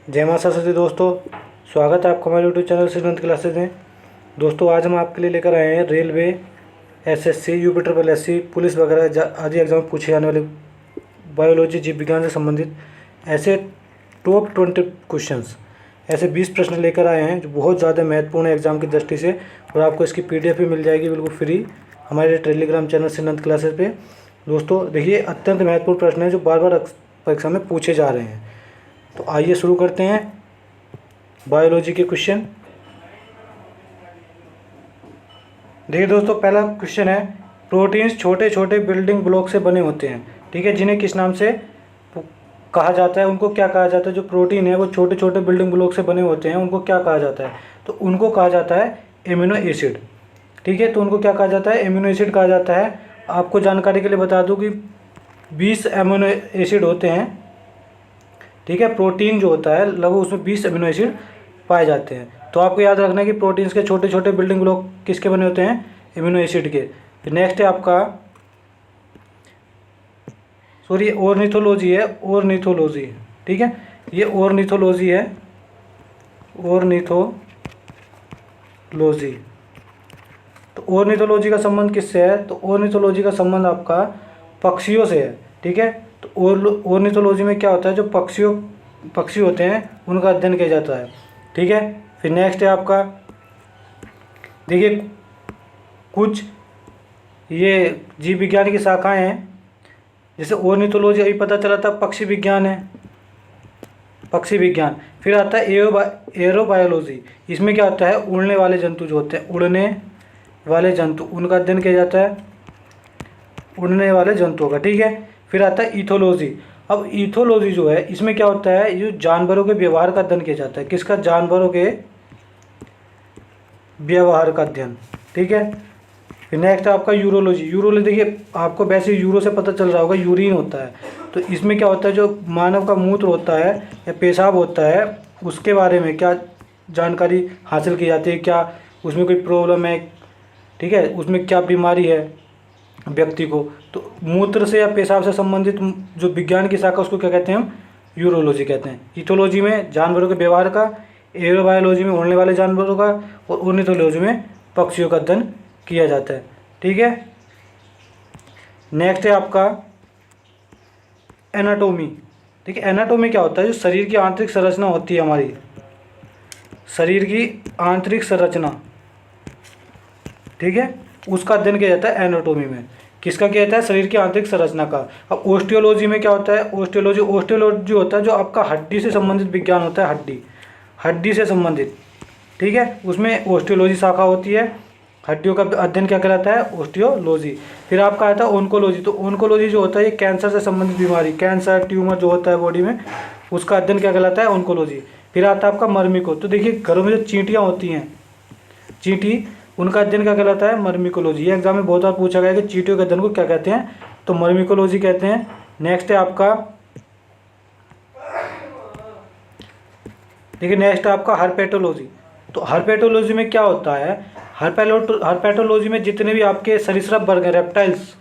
जय माता सरस्वती दोस्तों, स्वागत है आपका हमारे यूट्यूब चैनल श्रीनंद क्लासेज में। दोस्तों आज हम आपके लिए लेकर आए हैं railway, SSC, UP triple SC, police वगैरह आदि एग्जाम में पूछे जाने वाले बायोलॉजी, जीव विज्ञान से संबंधित ऐसे टॉप 20 क्वेश्चंस, ऐसे 20 प्रश्न लेकर आए हैं जो बहुत ज़्यादा महत्वपूर्ण है एग्जाम की दृष्टि से। और आपको इसकी PDF भी मिल जाएगी बिल्कुल फ्री हमारे टेलीग्राम चैनल श्रीनंद क्लासेज पे। दोस्तों देखिए, अत्यंत महत्वपूर्ण प्रश्न है जो बार बार परीक्षा में पूछे जा रहे हैं। तो आइए शुरू करते हैं बायोलॉजी के क्वेश्चन। देखिए दोस्तों, पहला क्वेश्चन है, प्रोटीन्स छोटे छोटे बिल्डिंग ब्लॉक से बने होते हैं, ठीक है, जिन्हें किस नाम से कहा जाता है, उनको क्या कहा जाता है। जो प्रोटीन है वो छोटे छोटे बिल्डिंग ब्लॉक से बने होते हैं, उनको क्या कहा जाता है, तो उनको कहा जाता है एमिनो एसिड, ठीक है। तो उनको क्या कहा जाता है, एमिनो एसिड कहा जाता है। आपको जानकारी के लिए बता दूं कि 20 एमिनो एसिड होते हैं, ठीक है। प्रोटीन जो होता है लगभग उसमें 20 अमीनो एसिड पाए जाते हैं। तो आपको याद रखना है कि प्रोटीन्स के छोटे छोटे बिल्डिंग ब्लॉक किसके बने होते हैं, एमिनो एसिड के। फिर नेक्स्ट है आपका, सॉरी ऑर्निथोलॉजी है, ऑर्निथोलॉजी, ठीक है, ये ऑर्निथोलॉजी है, ऑर्निथोलॉजी। तो ऑर्निथोलॉजी का संबंध किससे है, तो ऑर्निथोलॉजी का संबंध आपका पक्षियों से है, ठीक है। तो ऑर्निथोलॉजी में क्या होता है, जो पक्षी होते हैं उनका अध्ययन किया जाता है, ठीक है। फिर नेक्स्ट है आपका, देखिए कुछ ये जीव विज्ञान की शाखाएं हैं, जैसे ऑर्निथोलॉजी अभी पता चला था पक्षी विज्ञान है, पक्षी विज्ञान। फिर आता है एरोबायोलॉजी, इसमें क्या होता है, उड़ने वाले जंतु जो होते हैं, उड़ने वाले जंतु, उनका अध्ययन किया जाता है, उड़ने वाले जंतुओं का, ठीक है। फिर आता है इथोलॉजी। अब इथोलॉजी जो है इसमें क्या होता है, ये जानवरों के व्यवहार का अध्ययन किया जाता है, किसका, जानवरों के व्यवहार का अध्ययन, ठीक है। फिर नेक्स्ट है आपका यूरोलॉजी। यूरोलॉजी देखिए आपको वैसे यूरो से पता चल रहा होगा, यूरिन होता है। तो इसमें क्या होता है, जो मानव का मूत्र होता है या पेशाब होता है उसके बारे में क्या जानकारी हासिल की जाती है, क्या उसमें कोई प्रॉब्लम है, ठीक है, उसमें क्या बीमारी है व्यक्ति को। तो मूत्र से या पेशाब से संबंधित जो विज्ञान की शाखा उसको क्या कहते हैं, हम यूरोलॉजी कहते हैं। इथोलॉजी में जानवरों के व्यवहार का, एरोबायोलॉजी में उड़ने वाले जानवरों का, और ऑर्निथोलॉजी में पक्षियों का अध्ययन किया जाता है, ठीक है। नेक्स्ट है आपका एनाटोमी, ठीक है। एनाटोमी क्या होता है, जो शरीर की आंतरिक संरचना होती है, हमारी शरीर की आंतरिक संरचना, ठीक है, उसका अध्ययन किया जाता है एनाटोमी में। किसका किया जाता है, शरीर की आंतरिक संरचना का। अब ओस्टियोलॉजी में क्या होता है, ओस्टियोलॉजी होता है जो आपका हड्डी से संबंधित विज्ञान होता है, हड्डी से संबंधित, ठीक है, उसमें ओस्टियोलॉजी शाखा होती है। हड्डियों का अध्ययन क्या कहलाता है, ओस्टियोलॉजी। फिर आपका आता है ओंकोलॉजी। तो ओंकोलॉजी जो होता है ये कैंसर से संबंधित बीमारी, कैंसर ट्यूमर जो होता है बॉडी में, उसका अध्ययन क्या कहलाता है, ओंकोलॉजी। फिर आता है आपका मर्मिको। तो देखिए घरों में जो चींटियाँ होती हैं, चींटी, उनका अध्ययन क्या कहलाता है, मर्मिकोलॉजी। ये एग्जाम में बहुत बार पूछा गया है कि चींटियों के अध्ययन को क्या कहते हैं, तो मर्मिकोलॉजी कहते हैं। नेक्स्ट है आपका, देखिए नेक्स्ट है आपका हर्पेटोलॉजी। तो हर्पेटोलॉजी में क्या होता है, हर्पेटोलॉजी में जितने भी आपके सरीसृप वर्ग हैं, रेप्टाइल्स,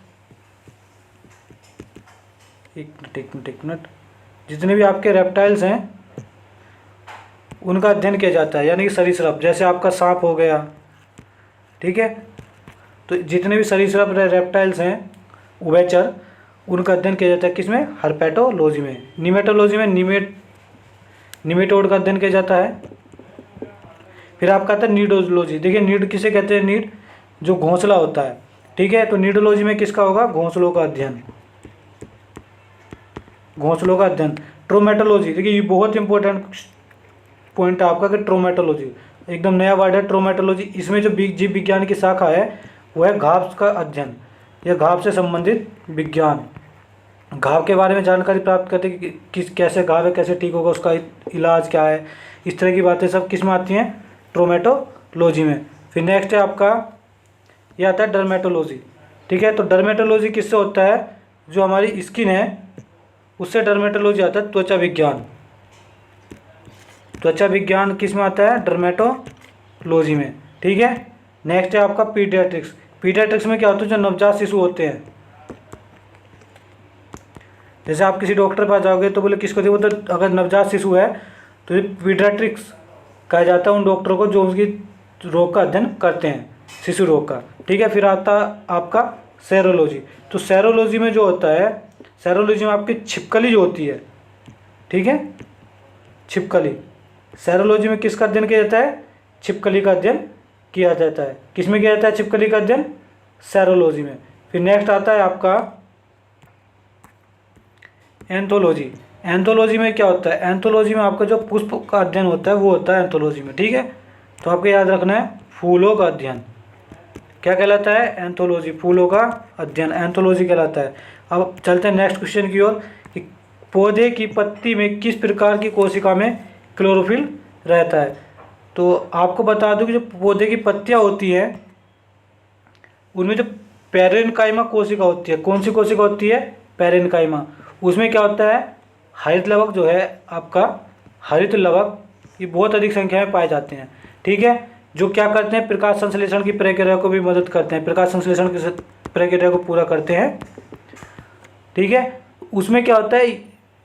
एक मिनट, जितने भी आपके रेप्टाइल्स हैं उनका अध्ययन किया जाता है, यानी कि सरीसृप, जैसे आपका सांप हो गया, ठीक है। तो जितने भी सरीसृप रेप्टाइल्स हैं, उभयचर, उनका अध्ययन किया जाता है किसमें, हर्पेटोलॉजी में। निमेटोलॉजी में निमेटोड का अध्ययन किया जाता है। फिर आपका आता है नीडोलॉजी। देखिए नीड किसे कहते हैं, नीड जो घोंसला होता है, ठीक है। तो नीडोलॉजी में किसका होगा, घोंसलों का अध्ययन, घोंसलों का अध्ययन। ट्रोमेटोलॉजी, देखिए ये बहुत इंपॉर्टेंट पॉइंट है आपका कि ट्रोमेटोलॉजी एकदम नया वर्ड है, ट्रोमेटोलॉजी। इसमें जो जीव विज्ञान की शाखा है वो है घाव का अध्ययन, या घाव से संबंधित विज्ञान। घाव के बारे में जानकारी प्राप्त करते कि किस कैसे घाव है, कैसे ठीक होगा, उसका इलाज क्या है, इस तरह की बातें सब किस में आती हैं, ट्रोमेटोलॉजी में। फिर नेक्स्ट है आपका, यह आता है डर्मेटोलॉजी, ठीक है। तो डर्मेटोलॉजी किससे होता है, जो हमारी स्किन है उससे डर्मेटोलॉजी आता है, त्वचा विज्ञान। त्वचा विज्ञान किस में आता है, डर्मेटोलॉजी में, ठीक है। नेक्स्ट है आपका पीडियाट्रिक्स। पीडियाट्रिक्स में क्या होता है, जो नवजात शिशु होते हैं, जैसे आप किसी डॉक्टर के पास जाओगे तो बोले किसको देखो, तो अगर नवजात शिशु है तो ये पीडियाट्रिक्स कहा जाता है उन डॉक्टरों को जो उसकी रोग का अध्ययन करते हैं, शिशु रोग का। ठीक है, फिर आता आपका सेरोलॉजी। तो सेरोलॉजी में जो होता है, सेरोलॉजी में आपकी छिपकली जो होती है, ठीक है, छिपकली, सेरोलॉजी में किसका अध्ययन किया जाता है? छिपकली का अध्ययन किया जाता है। किस में किया जाता है छिपकली का अध्ययन? सेरोलॉजी में। फिर नेक्स्ट आता है आपका एंथोलॉजी। एंथोलॉजी में क्या होता है? एंथोलॉजी में आपका जो पुष्प का अध्ययन होता है वो होता है एंथोलॉजी में। ठीक है, तो आपको याद रखना है फूलों का अध्ययन क्या कहलाता है? एंथोलॉजी, फूलों का अध्ययन एंथोलॉजी कहलाता है। अब चलते हैं नेक्स्ट क्वेश्चन की ओर कि पौधे की पत्ती में किस प्रकार की कोशिका में क्लोरोफिल रहता है। तो आपको बता दूं कि जो पौधे की पत्तियां होती हैं उनमें जो पैरेन्काइमा कोशिका होती है, कौन सी कोशिका होती है? पैरेन्काइमा। उसमें क्या होता है? हरित लवक जो है आपका, हरित लवक, ये बहुत अधिक संख्या में पाए जाते हैं। ठीक है, जो क्या करते हैं? प्रकाश संश्लेषण की प्रक्रिया को भी मदद करते हैं, प्रकाश संश्लेषण की प्रक्रिया को पूरा करते हैं। ठीक है, उसमें क्या होता है?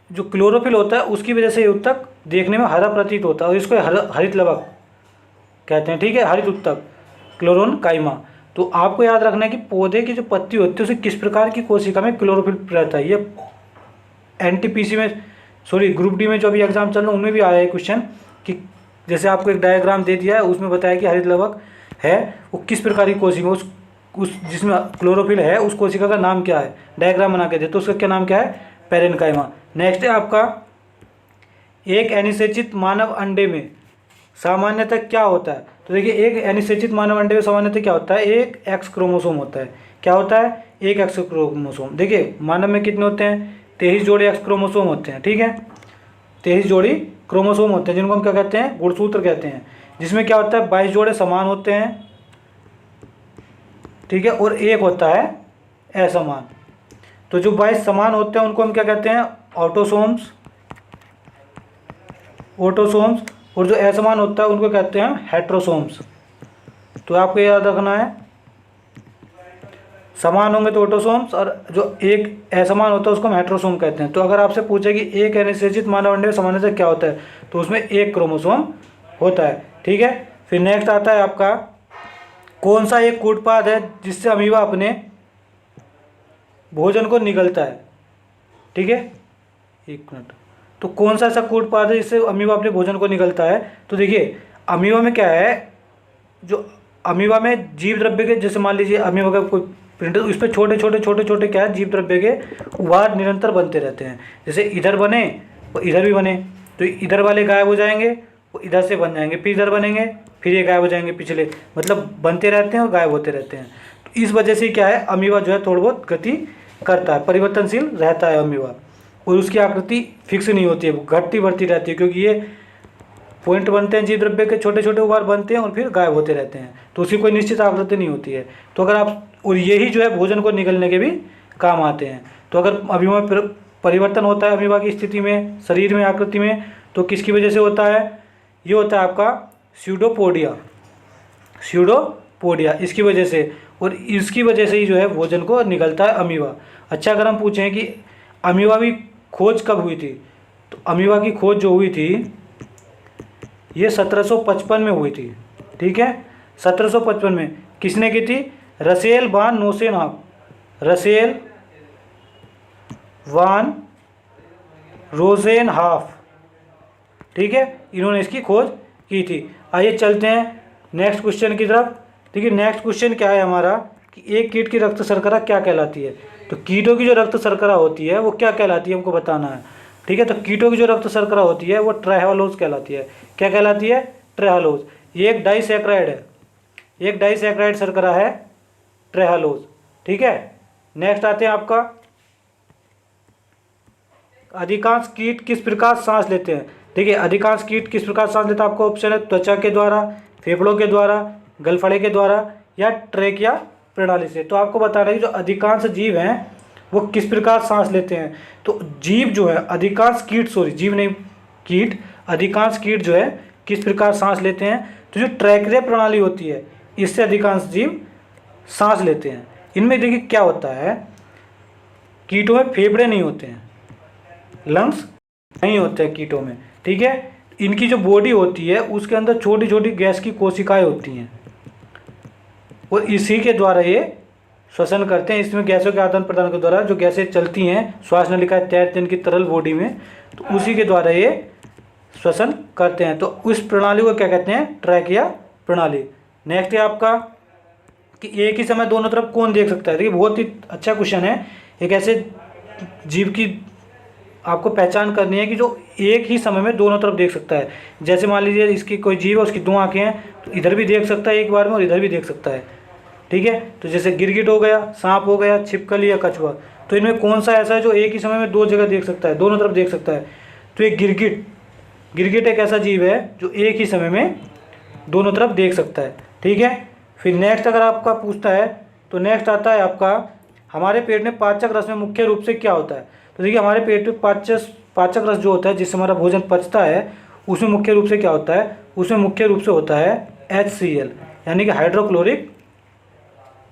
जो क्लोरोफिल होता है उसकी वजह से ये उत्तक देखने में हरा प्रतीत होता है और इसको हरित लवक कहते हैं। ठीक है, हरित उत्तक क्लोरोन काइमा। तो आपको याद रखना है कि पौधे की जो पत्ती होती है उसे किस प्रकार की कोशिका में क्लोरोफिल रहता है। ये एनटीपीसी में, सॉरी ग्रुप डी में जो अभी एग्जाम चल रहा है उनमें भी आया है क्वेश्चन कि जैसे आपको एक डायग्राम दे दिया है, उसमें बताया कि हरित लवक है वो किस प्रकार की कोशिका, उस जिसमें क्लोरोफिल है उस कोशिका का नाम क्या है, डायग्राम बना के दे तो उसका क्या नाम क्या है? पैरेन्काइमा। नेक्स्ट है आपका, एक अनिषेचित मानव अंडे में सामान्यतः क्या होता है? तो देखिए, एक अनिषेचित मानव अंडे में सामान्यतः क्या होता है? एक एक्स क्रोमोसोम होता है। क्या होता है? एक एक्स क्रोमोसोम। देखिए, मानव में कितने होते हैं? 23 जोड़े एक्स क्रोमोसोम होते हैं। ठीक है, 23 जोड़ी क्रोमोसोम होते हैं जिनको हम क्या कहते हैं? गुणसूत्र कहते हैं। जिसमें क्या होता है? 22 जोड़े समान होते हैं। ठीक है, और एक होता है असमान। तो जो 22 समान होते हैं उनको हम क्या कहते हैं? ऑटोसोम्स। ऑटोसोम्स। और जो असमान होता है उनको कहते हैं हेट्रोसोम्स। तो आपको याद रखना है, समान होंगे तो ऑटोसोम्स और जो एक असमान होता है उसको हम हेट्रोसोम कहते हैं। तो अगर आपसे पूछे कि एक अनिषेचित मानव अंडे में सामान्यतः क्या होता है, तो उसमें एक क्रोमोसोम होता है। ठीक है, फिर नेक्स्ट आता है आपका, कौन सा एक कूटपाद है जिससे अमीबा अपने भोजन को निगलता है? ठीक है, एक मिनट। तो कौन सा ऐसा कूटपाद है जिससे अमीबा अपने भोजन को निगलता है? तो देखिए, अमीबा में क्या है, जो अमीबा में जीव द्रव्य के, जैसे मान लीजिए अमीबा का कोई प्रिंटर, उस पर छोटे छोटे छोटे छोटे क्या है, जीव द्रव्य के उभार निरंतर बनते रहते हैं। जैसे इधर बने और इधर भी बने, तो इधर वाले गायब हो जाएंगे, वो इधर से बन जाएंगे, फिर इधर बनेंगे, फिर ये गायब हो जाएंगे पिछले, मतलब बनते रहते हैं और गायब होते रहते हैं। तो इस वजह से क्या है, अमीबा जो है थोड़ी बहुत गति करता है, परिवर्तनशील रहता है अमीबा, और उसकी आकृति फिक्स नहीं होती है, वो घटती बढ़ती रहती है, क्योंकि ये पॉइंट बनते हैं, जीव द्रव्य के छोटे छोटे उभार बनते हैं और फिर गायब होते रहते हैं, तो उसकी कोई निश्चित आकृति नहीं होती है। तो अगर आप, और यही जो है भोजन को निगलने के भी काम आते हैं। तो अगर अमीबा में परिवर्तन होता है अमीबा की स्थिति में, शरीर में, आकृति में, तो किसकी वजह से होता है? ये होता है आपका स्यूडोपोडिया। स्यूडोपोडिया इसकी वजह से, और इसकी वजह से ही जो है भोजन को निगलता है अमीबा। अच्छा, अगर हम पूछें कि अमीबा की खोज कब हुई थी, तो अमीबा की खोज जो हुई थी ये 1755 में हुई थी। ठीक है, 1755 में किसने की थी? रसेल वान नोसेनहाफ। रसेल वान रोजेनहाफ, ठीक है, इन्होंने इसकी खोज की थी। आइए चलते हैं नेक्स्ट क्वेश्चन की तरफ। ठीक है, नेक्स्ट क्वेश्चन क्या है हमारा कि एक कीट की रक्त शर्करा क्या कहलाती है? तो कीटों की जो रक्त शर्करा होती है वो क्या कहलाती है, हमको बताना है। ठीक है, तो कीटों की जो रक्त शर्करा होती है वो ट्राइहालोज कहलाती है। क्या कहलाती है? ट्राइहालोज। ये एक डाइसैकराइड है, एक डाइसैकराइड शर्करा है, ट्राइहालोज। ठीक है, नेक्स्ट आते हैं आपका, अधिकांश कीट किस प्रकार सांस लेते हैं? देखिए, अधिकांश कीट किस प्रकार सांस लेते हैं? आपको ऑप्शन है त्वचा के द्वारा, फेफड़ों के द्वारा, गलफड़े के द्वारा या ट्रेकिया प्रणाली से। तो आपको बताना है कि जो अधिकांश जीव हैं वो किस प्रकार सांस लेते हैं। तो जीव जो है, अधिकांश कीट, सॉरी जीव नहीं, कीट, अधिकांश कीट जो है किस प्रकार सांस लेते हैं? तो जो ट्रैकिया प्रणाली होती है इससे अधिकांश जीव सांस लेते हैं। इनमें देखिए क्या होता है, कीटों में फेफड़े नहीं होते हैं, लंग्स नहीं होते हैं कीटों में। ठीक है, इनकी जो बॉडी होती है उसके अंदर छोटी छोटी गैस की कोशिकाएं होती हैं और इसी के द्वारा ये श्वसन करते हैं। इसमें गैसों के आदान प्रदान के द्वारा जो गैसें चलती हैं श्वास नलिका तैरते हैं इनकी तरल बॉडी में, तो उसी के द्वारा ये श्वसन करते हैं। तो उस प्रणाली को क्या कहते हैं? ट्रैकिया प्रणाली। नेक्स्ट है आपका कि एक ही समय दोनों तरफ कौन देख सकता है। देखिए बहुत ही अच्छा क्वेश्चन है। एक ऐसे जीव की आपको पहचान करनी है कि जो एक ही समय में दोनों तरफ देख सकता है। जैसे मान लीजिए इसकी कोई जीव है, उसकी दो आंखें हैं, तो इधर भी देख सकता है एक बार में और इधर भी देख सकता है। ठीक है, तो जैसे गिरगिट हो गया, सांप हो गया, छिपकली या कछुआ। तो इनमें कौन सा ऐसा है जो एक ही समय में दो जगह देख सकता है, दोनों तरफ देख सकता है? तो ये गिरगिट एक ऐसा जीव है जो एक ही समय में दोनों तरफ देख सकता है। ठीक है, फिर नेक्स्ट अगर आपका पूछता है तो नेक्स्ट आता है आपका हमारे पेट में पाचक रस में मुख्य रूप से क्या होता है। तो देखिए हमारे पेट में पाचक रस जो होता है जिससे हमारा भोजन पचता है उसमें मुख्य रूप से क्या होता है? उसमें मुख्य रूप से होता है HCl यानी कि हाइड्रोक्लोरिक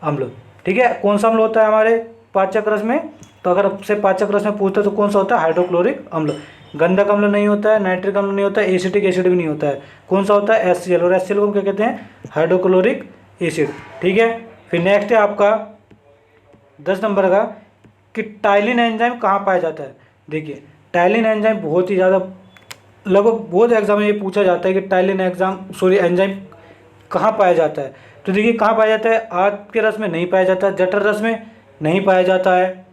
अम्ल। ठीक है, कौन सा अम्ल होता है हमारे पाचक रस में? तो अगर आपसे पाचक रस में पूछता है तो कौन सा होता है? हाइड्रोक्लोरिक अम्ल। गंधक अम्ल नहीं होता है, नाइट्रिक अम्ल नहीं होता है, एसिटिक एसिड भी नहीं होता है। कौन सा होता है? HCl। और HCl को हम क्या कहते हैं? Hydrochloric acid. ठीक है, फिर नेक्स्ट है आपका 10 नंबर का कि टाइलिन एंजाइम कहाँ पाया जाता है। देखिए टाइलिन एंजाइम बहुत ही ज़्यादा लगभग बहुत एग्जाम में ये पूछा जाता है कि टाइलिन एंजाइम कहाँ पाया जाता है। तो देखिए कहाँ पाया जाता है? आग के रस में नहीं पाया जाता, जठर रस में नहीं पाया जाता है।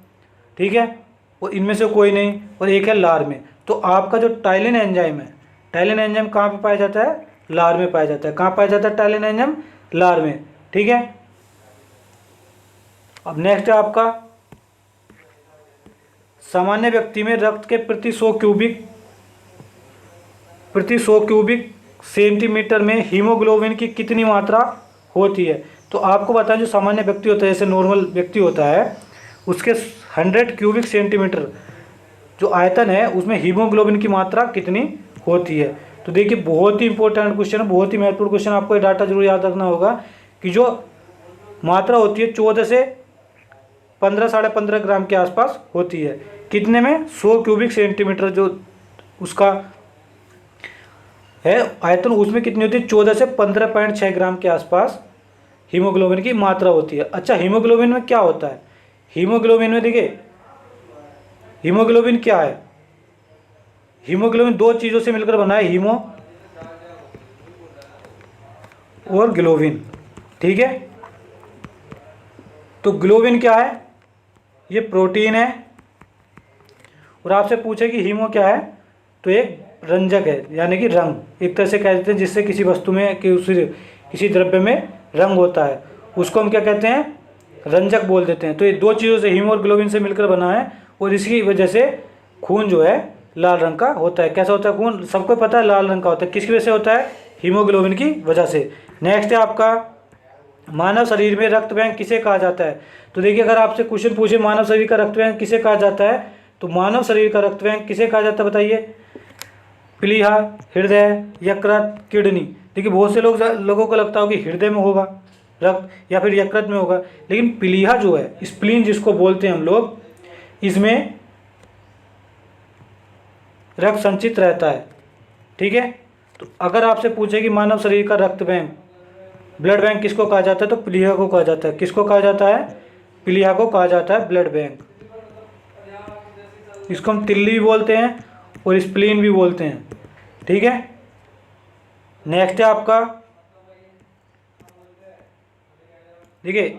ठीक है, और इनमें से कोई नहीं, और एक है लार में। तो आपका जो टाइलिन एंजाइम है, टाइलिन एंजाइम कहाँ पे पाया जाता है? लार में पाया जाता है। कहाँ पाया जाता है टाइलिन एंजाइम? लार में। ठीक है, अब नेक्स्ट है आपका सामान्य व्यक्ति में रक्त के प्रति 100 क्यूबिक सेंटीमीटर में हीमोग्लोबिन की कितनी मात्रा होती है। तो आपको बताएं जो सामान्य व्यक्ति होता है, जैसे नॉर्मल व्यक्ति होता है, उसके 100 क्यूबिक सेंटीमीटर जो आयतन है उसमें हीमोग्लोबिन की मात्रा कितनी होती है। तो देखिए बहुत ही इंपॉर्टेंट क्वेश्चन है, बहुत ही महत्वपूर्ण क्वेश्चन। आपको ये डाटा जरूर याद रखना होगा कि जो मात्रा होती है 14 से 15 साढ़े 15 ग्राम के आसपास होती है। कितने में? 100 क्यूबिक सेंटीमीटर जो उसका है आयतन, उसमें कितनी होती है? 14 से 15.6 ग्राम के आसपास हीमोग्लोबिन की मात्रा होती है। अच्छा, हीमोग्लोबिन में क्या होता है? हीमोग्लोबिन में देखिए हीमोग्लोबिन क्या है? हीमोग्लोबिन दो चीज़ों से मिलकर बना है, हीमो और ग्लोबिन। ठीक है, तो ग्लोबिन क्या है? ये प्रोटीन है। और आपसे पूछे कि हीमो क्या है, तो एक रंजक है यानी कि रंग, एक तरह से कह देते हैं जिससे किसी वस्तु में किसी द्रव्य में रंग होता है, उसको हम क्या कहते हैं? रंजक बोल देते हैं। तो ये दो चीज़ों से हीमो और ग्लोबिन से मिलकर बना है और इसकी वजह से खून जो है लाल रंग का होता है। कैसा होता है खून? सबको पता है लाल रंग का होता है। किसकी वजह से होता है? हीमोग्लोबिन की वजह से। नेक्स्ट है आपका मानव शरीर में रक्त बैंक किसे कहा जाता है। तो देखिए अगर आपसे क्वेश्चन पूछे मानव शरीर का रक्त बैंक किसे कहा जाता है, तो मानव शरीर का रक्त बैंक किसे कहा जाता है बताइए? प्लीहा, हृदय, यकृत, किडनी। देखिए बहुत से लोगों को लगता हो कि हृदय में होगा रक्त या फिर यकृत में होगा, लेकिन प्लीहा जो है, स्प्लीन जिसको बोलते हैं हम लोग, इसमें रक्त संचित रहता है। ठीक है, तो अगर आपसे पूछे कि मानव शरीर का रक्त बैंक ब्लड बैंक किसको कहा जाता है, तो प्लीहा को कहा जाता है। किसको कहा जाता है? प्लीहा को कहा जाता है ब्लड बैंक। इसको हम तिल्ली भी बोलते हैं और स्प्लीन भी बोलते हैं। ठीक है, नेक्स्ट है आपका देखिए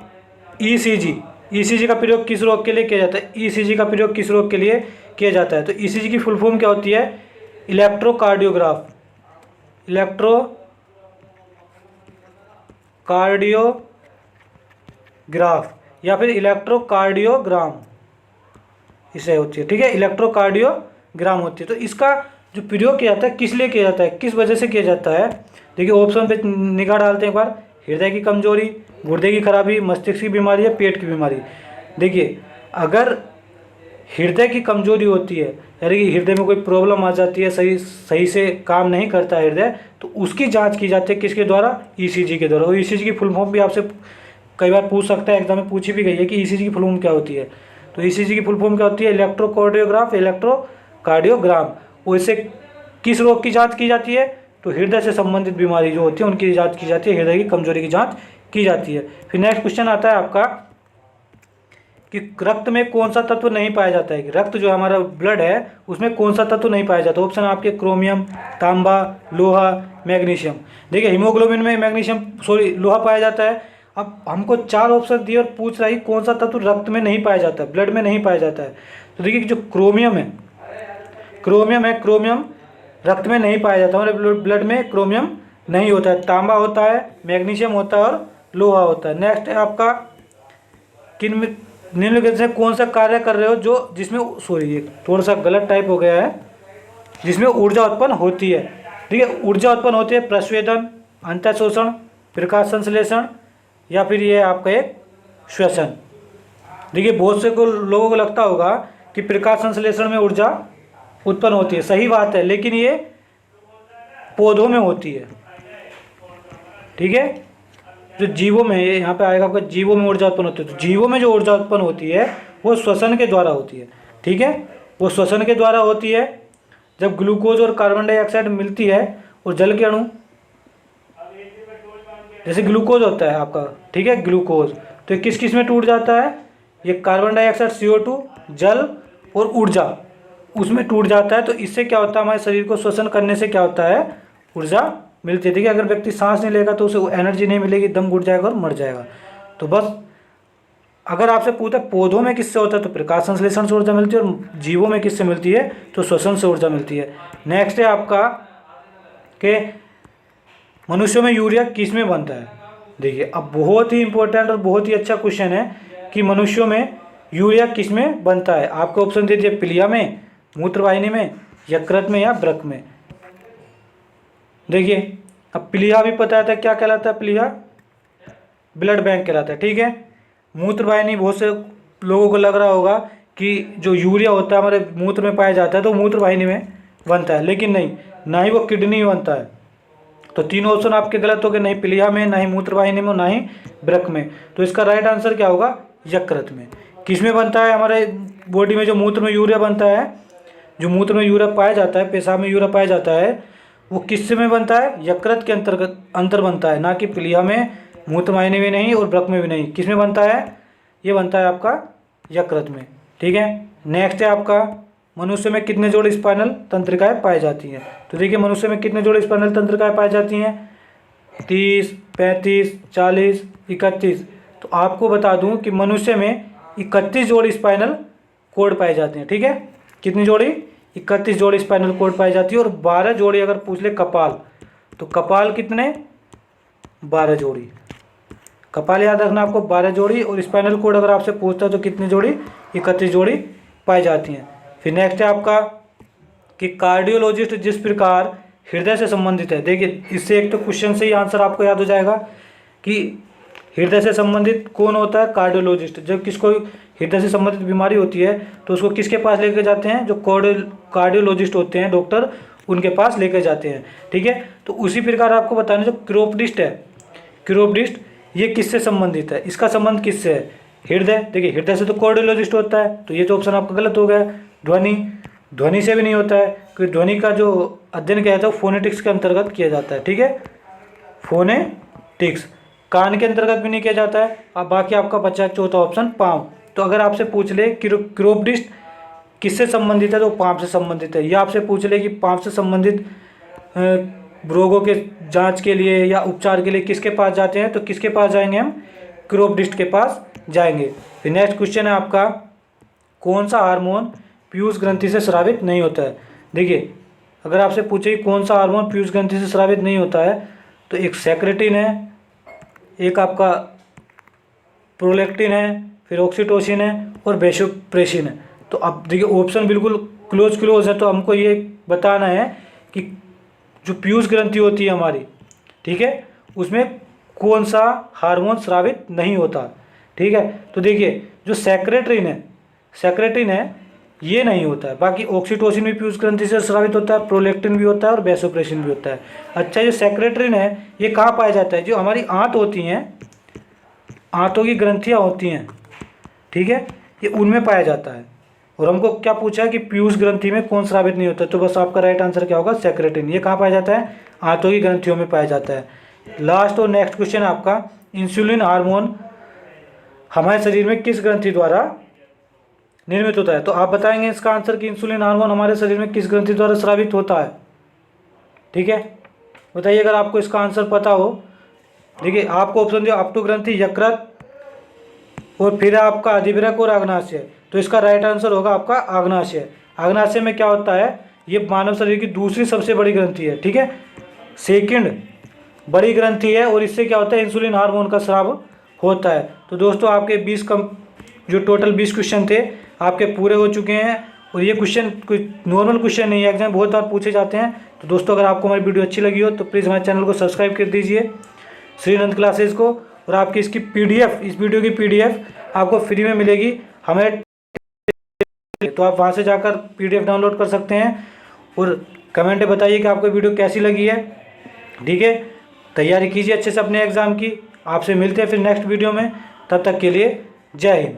ईसीजी का प्रयोग किस रोग के लिए किया जाता है? ईसीजी का प्रयोग किस रोग के लिए किया जाता है? तो ईसीजी की फुल फॉर्म क्या होती है? इलेक्ट्रोकार्डियोग्राफ या फिर इलेक्ट्रोकार्डियोग्राम इसे होती है। ठीक है, इलेक्ट्रोकार्डियोग्राम होती है। तो इसका जो प्रयोग किया जाता है किस लिए किया जाता है, किस वजह से किया जाता है? देखिए ऑप्शन पे निगाह डालते हैं एक बार। हृदय की कमजोरी, गुर्दे की खराबी, मस्तिष्क की बीमारी या पेट की बीमारी। देखिए अगर हृदय की कमजोरी होती है यानी कि हृदय में कोई प्रॉब्लम आ जाती है, सही से काम नहीं करता है हृदय, तो उसकी जांच की जाती है किसके द्वारा? ईसीजी के द्वारा। और ईसीजी की फुल फॉर्म भी आपसे कई बार पूछ सकता है, एग्जाम में पूछी भी गई है कि ईसीजी की फुल फॉर्म क्या होती है। तो ईसीजी की फुल फॉर्म क्या होती है? Electrocardiograph, electrocardiogram. और इसे किस रोग की जांच की जाती है? तो हृदय से संबंधित बीमारी जो होती है उनकी जांच की जाती है, हृदय की कमजोरी की जांच की जाती है। फिर नेक्स्ट क्वेश्चन आता है आपका कि रक्त में कौन सा तत्व नहीं पाया जाता है, कि रक्त जो हमारा ब्लड है उसमें कौन सा तत्व नहीं पाया जाता। ऑप्शन आपके क्रोमियम, तांबा, लोहा, मैग्नीशियम। देखिए हीमोग्लोबिन में लोहा पाया जाता है। अब हमको 4 ऑप्शन दिए और पूछ रहा है कौन सा तत्व रक्त में नहीं पाया जाता है, ब्लड में नहीं पाया जाता है। तो देखिए जो क्रोमियम है, क्रोमियम रक्त में नहीं पाया जाता, हमारे ब्लड में क्रोमियम नहीं होता है। तांबा होता है, मैग्नीशियम होता है और लोहा होता है। नेक्स्ट है आपका निम्नलिखित से कौन सा कार्य कर रहे हो जो जिसमें ये थोड़ा सा गलत टाइप हो गया है, जिसमें ऊर्जा उत्पन्न होती है। ठीक है, ऊर्जा उत्पन्न होती है प्रस्वेदन, अंतःशोषण, प्रकाश संश्लेषण या फिर ये आपका एक श्वसन। देखिए बहुत से लोगों को लगता होगा कि प्रकाश संश्लेषण में ऊर्जा उत्पन्न होती है, सही बात है, लेकिन ये पौधों में होती है। ठीक है, जो जीवों में, यहाँ पे आएगा आपका जीवों में ऊर्जा उत्पन्न होती है। तो जीवों में जो ऊर्जा उत्पन्न होती है वो श्वसन के द्वारा होती है। ठीक है, वो श्वसन के द्वारा होती है। जब ग्लूकोज और कार्बन डाइऑक्साइड मिलती है और जल के अणु, जैसे ग्लूकोज होता है आपका, ठीक है, ग्लूकोज, तो ये किस किस में टूट जाता है? ये कार्बन डाइऑक्साइड, CO2, जल और ऊर्जा, उसमें टूट जाता है। तो इससे क्या होता है, हमारे शरीर को श्वसन करने से क्या होता है, ऊर्जा मिलती है। देखिए अगर व्यक्ति सांस नहीं लेगा तो उसे एनर्जी नहीं मिलेगी, दम घुट जाएगा और मर जाएगा। तो बस अगर आपसे पूछा पौधों में किससे होता है तो प्रकाश संश्लेषण से ऊर्जा मिलती है, और जीवों में किससे मिलती है तो श्वसन से ऊर्जा मिलती है। नेक्स्ट है आपका कि मनुष्यों में यूरिया किस में बनता है। देखिए अब बहुत ही इंपॉर्टेंट और बहुत ही अच्छा क्वेश्चन है कि मनुष्यों में यूरिया किस में बनता है। आपको ऑप्शन दे दिए प्लीहा में, मूत्रवाहिनी में, यकृत में या वृक्क में। देखिए अब प्लीहा भी पता था क्या कहलाता है, प्लीहा ब्लड बैंक कहलाता है। ठीक है, मूत्रवाहिनी बहुत से लोगों को लग रहा होगा कि जो यूरिया होता है हमारे मूत्र में पाया जाता है तो मूत्रवाहिनी में बनता है, लेकिन नहीं, ना ही वो किडनी में बनता है। तो तीनों ऑप्शन आपके गलत हो गए, नहीं प्लीहा में, ना ही मूत्रवाहिनी में, ना ही वृक्क में। तो इसका राइट आंसर क्या होगा, यकृत में। किस में बनता है, हमारे बॉडी में जो मूत्र में यूरिया बनता है, जो मूत्र में यूरिया पाया जाता है, पेशाब में यूरिया पाया जाता है, वो किस में बनता है, यकृत के अंतर बनता है, ना कि प्लीहा में, मूत्रवाहिनी में नहीं और वृक्क में भी नहीं। किस में बनता है, ये बनता है आपका यकृत में। ठीक है, नेक्स्ट है आपका मनुष्य में कितने जोड़े स्पाइनल तंत्रिकाएं पाई जाती हैं। तो देखिए मनुष्य में कितने जोड़े स्पाइनल तंत्रिकाएं पाई जाती हैं, 30, 35, 40, 31। तो आपको बता दूं कि मनुष्य में 31 जोड़ी स्पाइनल कोड पाए जाते हैं। ठीक है, कितनी जोड़ी, 31 जोड़ी स्पाइनल कोड पाई जाती है। और 12 जोड़ी अगर पूछ ले कपाल, तो कपाल कितने, 12 जोड़ी। कपाल याद रखना आपको, 12 जोड़ी। और स्पाइनल कोड अगर आपसे पूछता है तो कितनी जोड़ी, 31 जोड़ी पाई जाती हैं। फिर नेक्स्ट है आपका कि कार्डियोलॉजिस्ट जिस प्रकार हृदय से संबंधित है। देखिए इससे एक तो क्वेश्चन से ही आंसर आपको याद हो जाएगा कि हृदय से संबंधित कौन होता है, कार्डियोलॉजिस्ट। जब किसको हृदय से संबंधित बीमारी होती है तो उसको किसके पास लेकर जाते हैं, जो कार्डियोलॉजिस्ट होते हैं, डॉक्टर, उनके पास लेकर जाते हैं। ठीक है, तो उसी प्रकार आपको बताना जो क्रोपडिस्ट है, क्रोपडिस्ट ये किससे संबंधित है, इसका संबंध किससे है, हृदय। देखिए हृदय से तो कार्डियोलॉजिस्ट होता है, तो ये तो ऑप्शन आपका गलत हो गया। ध्वनि से भी नहीं होता है, क्योंकि ध्वनि का जो अध्ययन किया जाता है वो फोनेटिक्स के अंतर्गत किया जाता है। ठीक है, फोनेटिक्स, कान के अंतर्गत भी नहीं किया जाता है। अब बाकी आपका बचा चौथा ऑप्शन पाँव। तो अगर आपसे पूछ ले क्रोपडिस्ट किससे संबंधित है तो पाँव से संबंधित है, या आपसे पूछ ले कि पाँव से संबंधित रोगों के जांच के लिए या उपचार के लिए किसके पास जाते हैं, तो किसके पास जाएंगे हम, क्रोपडिस्ट के पास जाएंगे। फिर नेक्स्ट क्वेश्चन है आपका कौन सा हार्मोन पीयूष ग्रंथि से स्रावित नहीं होता है। देखिए अगर आपसे पूछे कौन सा हार्मोन पीयूष ग्रंथि से स्रावित नहीं होता है, तो एक सेक्रेटिन है, एक आपका प्रोलैक्टिन है, फिर ऑक्सीटोसिन है और वैसोप्रेसिन है। तो अब देखिए ऑप्शन बिल्कुल क्लोज है, तो हमको ये बताना है कि जो पीयूष ग्रंथि होती है हमारी, ठीक है, उसमें कौन सा हार्मोन स्रावित नहीं होता। ठीक है, तो देखिए जो सेक्रेटिन है ये नहीं होता है, बाकी ऑक्सीटोसिन भी पीयूष ग्रंथि से स्रावित होता है, प्रोलैक्टिन भी होता है और वैसोप्रेसिन भी होता है। अच्छा, जो सेक्रेटिन है ये कहाँ पाया जाता है, जो हमारी आंत होती हैं, आंतों की ग्रंथियाँ होती हैं, ठीक है, ये उनमें पाया जाता है। और हमको क्या पूछा है कि पीयूष ग्रंथि में कौन स्रावित नहीं होता, तो बस आपका राइट आंसर क्या होगा, सेक्रेटिन। ये कहाँ पाया जाता है, आंतों की ग्रंथियों में पाया जाता है। लास्ट और नेक्स्ट क्वेश्चन है आपका, इंसुलिन हार्मोन हमारे शरीर में किस ग्रंथि द्वारा निर्मित होता है। तो आप बताएंगे इसका आंसर कि इंसुलिन हार्मोन हमारे शरीर में किस ग्रंथि द्वारा स्रावित होता है। ठीक है, बताइए अगर आपको इसका आंसर पता हो। देखिए आपको ऑप्शन दिया अप टू ग्रंथि, यकृत, और फिर आपका अधिवृक्क और आग्नाशय। तो इसका राइट आंसर होगा आपका आग्नाशय। आग्नाशय में क्या होता है, ये मानव शरीर की दूसरी सबसे बड़ी ग्रंथि है। ठीक है, सेकंड बड़ी ग्रंथि है, और इससे क्या होता है, इंसुलिन हार्मोन का स्राव होता है। तो दोस्तों आपके 20 जो टोटल 20 क्वेश्चन थे आपके पूरे हो चुके हैं। और ये क्वेश्चन कोई नॉर्मल क्वेश्चन नहीं है, एग्जाम बहुत बार पूछे जाते हैं। तो दोस्तों अगर आपको हमारी वीडियो अच्छी लगी हो तो प्लीज़ हमारे चैनल को सब्सक्राइब कर दीजिए, श्रीनंद क्लासेज को। और आपकी इसकी PDF, इस वीडियो की PDF आपको फ्री में मिलेगी हमें, तो आप वहाँ से जाकर PDF डाउनलोड कर सकते हैं। और कमेंट में बताइए कि आपको वीडियो कैसी लगी है। ठीक है, तैयारी कीजिए अच्छे से अपने एग्ज़ाम की। आपसे मिलते हैं फिर नेक्स्ट वीडियो में, तब तक के लिए जय हिंद।